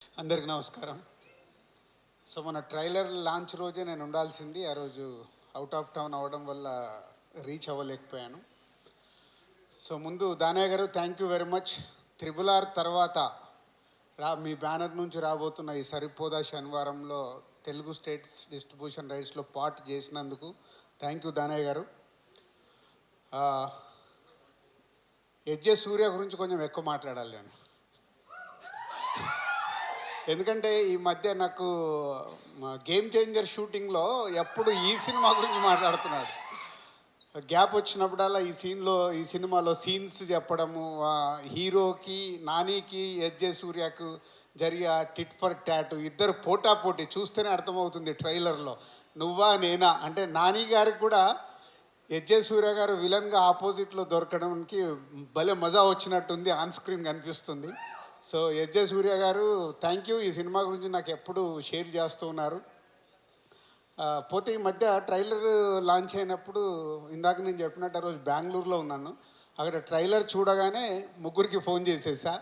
అందరికి నమస్కారం. సో మన ట్రైలర్ లాంచ్ రోజే నేను ఉండాల్సింది, ఆ రోజు అవుట్ ఆఫ్ టౌన్ అవ్వడం వల్ల రీచ్ అవ్వలేకపోయాను. సో ముందు దానయ్య గారు thank you very much. Triple R తర్వాత మీ బ్యానర్ నుంచి రాబోతున్న ఈ సరిపోదా శనివారంలో తెలుగు స్టేట్స్ డిస్ట్రిబ్యూషన్ రైట్స్లో పార్ట్ చేసినందుకు థ్యాంక్ యూ దానయ్య గారు. ఎజ్జే సూర్య గురించి కొంచెం ఎక్కువ మాట్లాడాలి నేను, ఎందుకంటే ఈ మధ్య నాకు గేమ్ చేంజర్ షూటింగ్లో ఎప్పుడు ఈ సినిమా గురించి మాట్లాడుతున్నాడు. గ్యాప్ వచ్చినప్పుడల్లా ఈ సినిమాలో సీన్స్ చెప్పడము, హీరోకి నానికి ఎజ్జే సూర్యకు జరిగే టిట్ ఫర్ టాట్, ఇద్దరు పోటాపోటీ చూస్తేనే అర్థమవుతుంది ట్రైలర్లో. నువ్వా నేనా అంటే నాని గారికి కూడా ఎజ్జే సూర్య గారు విలన్గా ఆపోజిట్లో దొరకడానికి భలే మజా వచ్చినట్టుంది, ఆన్ స్క్రీన్ కనిపిస్తుంది. సో ఎజ్జే సూర్య గారు థ్యాంక్ యూ. ఈ సినిమా గురించి నాకు ఎప్పుడు షేర్ చేస్తూ ఉన్నారు. పోతే ఈ మధ్య ట్రైలర్ లాంచ్ అయినప్పుడు ఇందాక నేను చెప్పినట్టు ఆ రోజు బెంగళూరులో ఉన్నాను. అక్కడ ట్రైలర్ చూడగానే ముగ్గురికి ఫోన్ చేసేసా.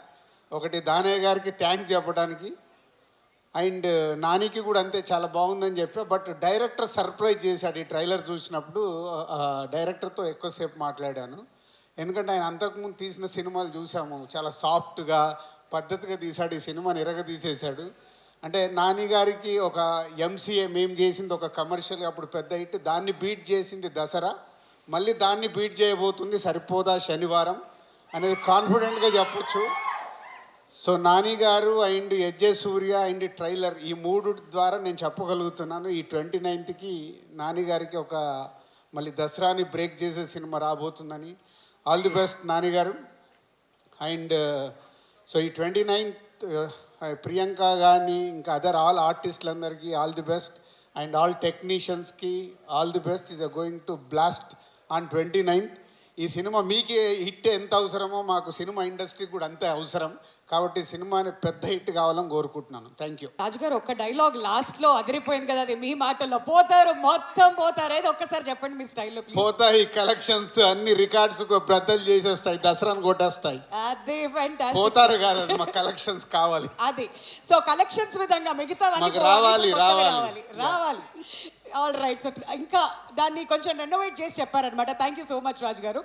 ఒకటి దానయ్య గారికి థ్యాంక్స్ చెప్పడానికి, అండ్ నానికి కూడా అంతే చాలా బాగుందని చెప్పా. బట్ డైరెక్టర్ సర్ప్రైజ్ చేశాడు. ఈ ట్రైలర్ చూసినప్పుడు డైరెక్టర్తో ఎక్కువసేపు మాట్లాడాను. ఎందుకంటే ఆయన అంతకుముందు తీసిన సినిమాలు చూసాము, చాలా సాఫ్ట్గా పద్ధతిగా తీశాడు. ఈ సినిమాని తీసేశాడు. అంటే నాని గారికి ఒక ఎంసీఏ మేము చేసింది ఒక కమర్షియల్, అప్పుడు పెద్ద హిట్, దాన్ని బీట్ చేసింది దసరా, మళ్ళీ దాన్ని బీట్ చేయబోతుంది సరిపోదా శనివారం అనేది కాన్ఫిడెంట్గా చెప్పొచ్చు. సో నాని గారు అండ్ ఎజ్జే సూర్య అండ్ ట్రైలర్, ఈ మూడు ద్వారా నేను చెప్పగలుగుతున్నాను ఈ 29th నాని గారికి ఒక మళ్ళీ దసరాని బ్రేక్ చేసే సినిమా రాబోతుందని. ఆల్ ది బెస్ట్ నాని గారు. అండ్ సో ఈ 29th ప్రియాంక కానీ ఇంకా అదర్ ఆల్ ఆర్టిస్టులందరికీ all the best, and all టెక్నీషియన్స్కి all the best. Is going to blast on 29th. ఈ సినిమా మీకు హిట్ ఎంత అవసరమో మాకు సినిమా ఇండస్ట్రీకి కూడా అంతే అవసరం. కాబట్టి సినిమాని పెద్ద హిట్ కావాలని కోరుకుంటున్నాను. Thank you. రాజుగారు ఒక్క డైలాగ్ లాస్ట్లో అదిరిపోయింది కదా, అది మీ మాటల్లో. పోతారు మొత్తం పోతారు, ఏదో ఒక్కసారి చెప్పండి మీ స్టైల్లో ప్లీజ్. పోతాయి కలెక్షన్స్, అన్ని రికార్డ్స్ బ్రద్దలు చేసేస్తాయి, దసరాను కొట్టేస్తాయి. అది ఫ్యాంటాస్టిక్. పోతారు కాదు, మా కలెక్షన్స్ కావాలి. అది సో కలెక్షన్స్ విధంగా మిగతా రావాలి. All right. సో ఇంకా దాన్ని కొంచెం రెనోవేట్ చేసి చెప్పారనమాట. థ్యాంక్ యూ సో మచ్ రాజు గారు.